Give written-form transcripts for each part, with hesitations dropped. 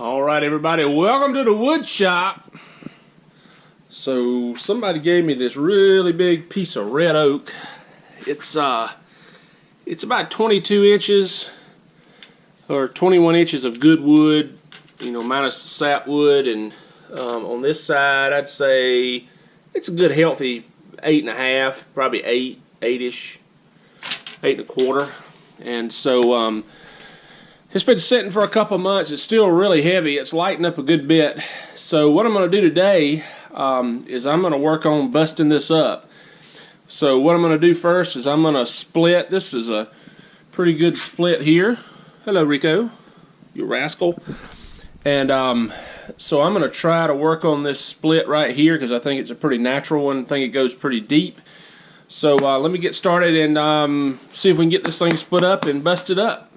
Alright everybody, welcome to the wood shop. So somebody gave me this really big piece of red oak. It's about 22 inches or 21 inches of good wood, minus the sap wood, and on this side I'd say it's a good healthy 8.5, probably 8-ish, 8.25. And so it's been sitting for a couple months. It's still really heavy. It's lightened up a good bit. So what I'm going to do today is I'm going to work on busting this up. So what I'm going to do first is I'm going to split. This is a pretty good split here. Hello, Rico, you rascal. And so I'm going to try to work on this split right here because I think it's a pretty natural one. I think it goes pretty deep. So let me get started and see if we can get this thing split up and bust it up.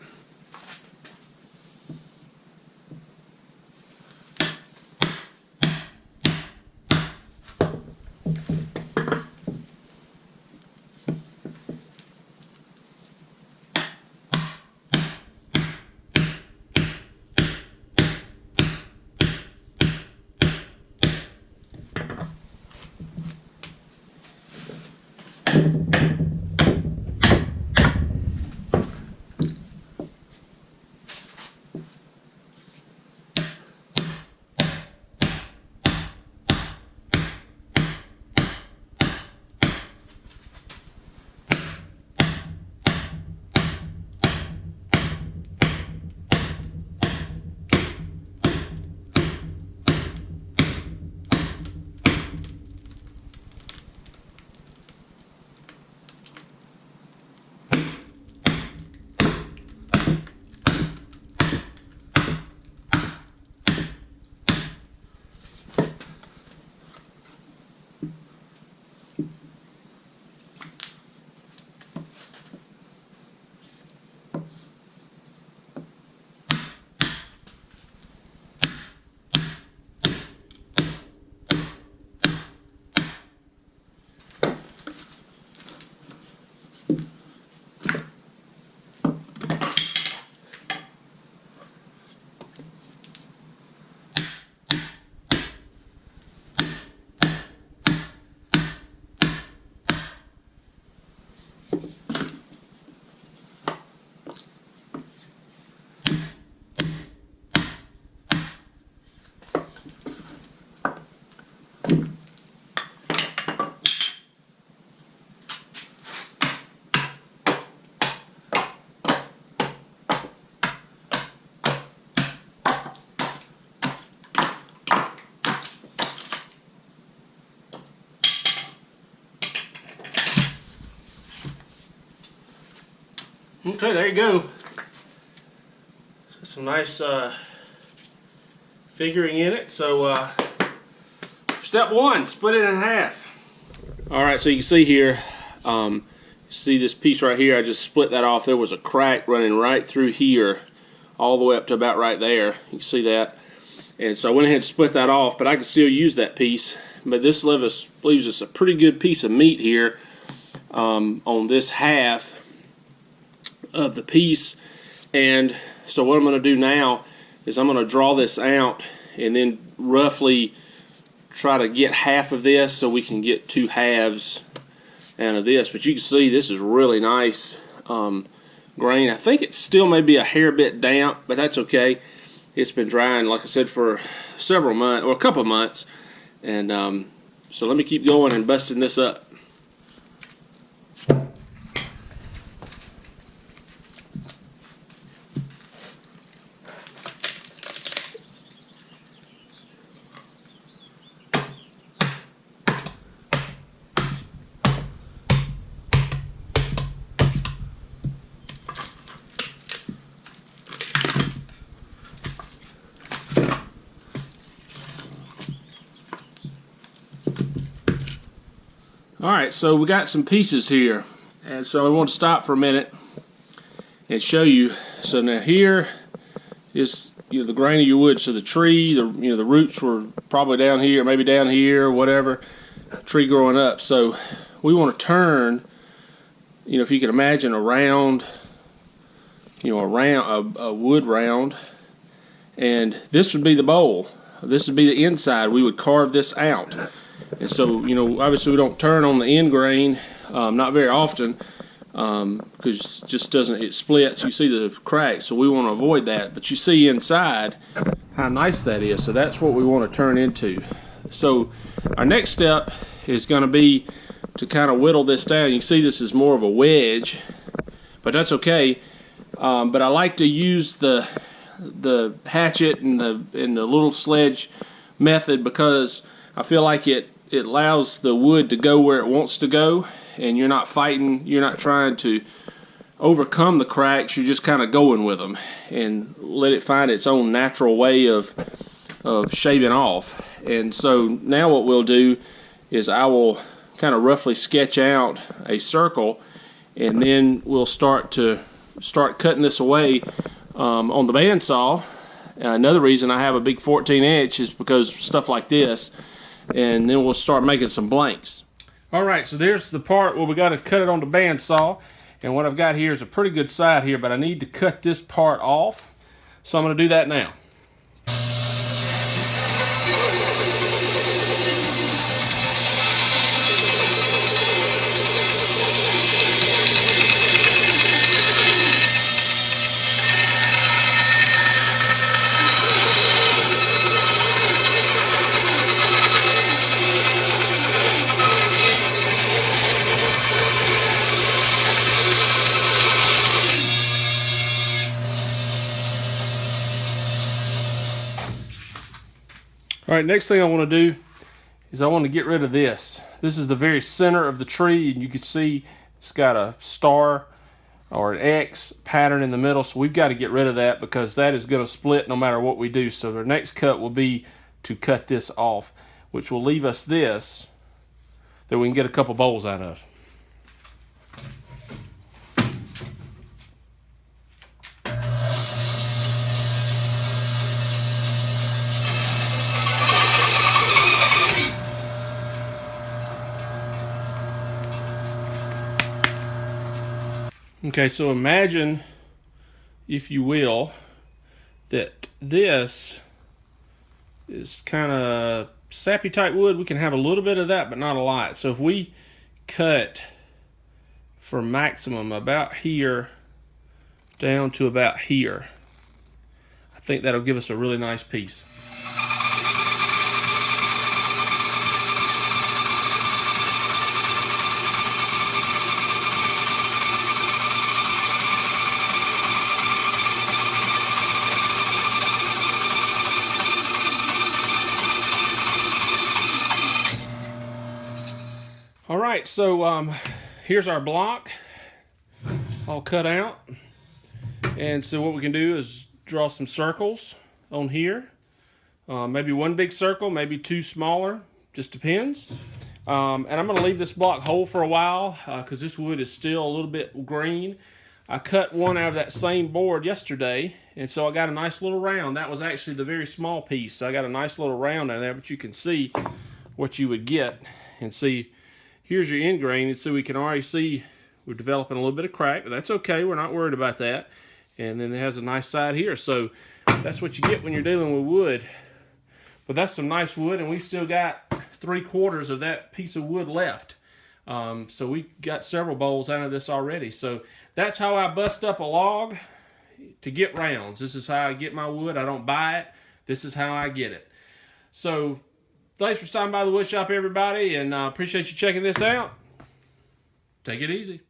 Okay, there you go. Some nice figuring in it. So step one, split it in half. Alright, so you can see here, see this piece right here, I just split that off. There was a crack running right through here, all the way up to about right there. You can see that. And so I went ahead and split that off, but I can still use that piece. But this leaves us a pretty good piece of meat here on this half of the piece. And so what I'm going to do now is I'm going to draw this out and then roughly try to get half of this so we can get two halves out of this. But you can see this is really nice grain. I think it still may be a hair bit damp, but that's okay. It's been drying, like I said, for several months or a couple of months. And so let me keep going and busting this up. Alright, so we got some pieces here, and so I want to stop for a minute and show you. So now here is the grain of your wood. So the tree, the roots were probably down here, maybe down here, whatever, tree growing up. So we want to turn, if you can imagine a round, a wood round, and this would be the bowl. This would be the inside. We would carve this out. And so, you know, obviously we don't turn on the end grain, not very often, because it just doesn't, it splits. You see the cracks, so we want to avoid that. But you see inside how nice that is, so that's what we want to turn into. So our next step is going to be to kind of whittle this down. You can see this is more of a wedge, but that's okay. But I like to use the hatchet and the little sledge method because I feel like it allows the wood to go where it wants to go, and you're not fighting, you're not trying to overcome the cracks, you're just kind of going with them and let it find its own natural way of shaving off. And so now what we'll do is I will kind of roughly sketch out a circle, and then we'll start cutting this away on the bandsaw. Another reason I have a big 14-inch is because of stuff like this, and then we'll start making some blanks. Alright, so there's the part where we got to cut it on the bandsaw, and what I've got here is a pretty good side here, but I need to cut this part off, so I'm going to do that now. Alright, next thing I want to do is I want to get rid of this. This is the very center of the tree, and you can see it's got a star or an X pattern in the middle, so we've got to get rid of that because that is going to split no matter what we do. So the next cut will be to cut this off, which will leave us this that we can get a couple bowls out of. Okay, so imagine, if you will, that this is kind of sappy type wood. We can have a little bit of that, but not a lot. So if we cut for maximum about here down to about here, I think that'll give us a really nice piece. Alright, so here's our block all cut out. And so what we can do is draw some circles on here. Maybe one big circle, maybe two smaller, just depends. And I'm going to leave this block whole for a while because this wood is still a little bit green. I cut one out of that same board yesterday, and so I got a nice little round. That was actually the very small piece, so I got a nice little round out there, but you can see what you would get. And see, here's your end grain, and so we can already see we're developing a little bit of crack, but that's okay, we're not worried about that. And then it has a nice side here, so that's what you get when you're dealing with wood. But that's some nice wood, and we've still got 3/4 of that piece of wood left. So we got several bowls out of this already. So that's how I bust up a log to get rounds. This is how I get my wood. I don't buy it. This is how I get it. So thanks for stopping by the wood shop, everybody, and I appreciate you checking this out. Take it easy.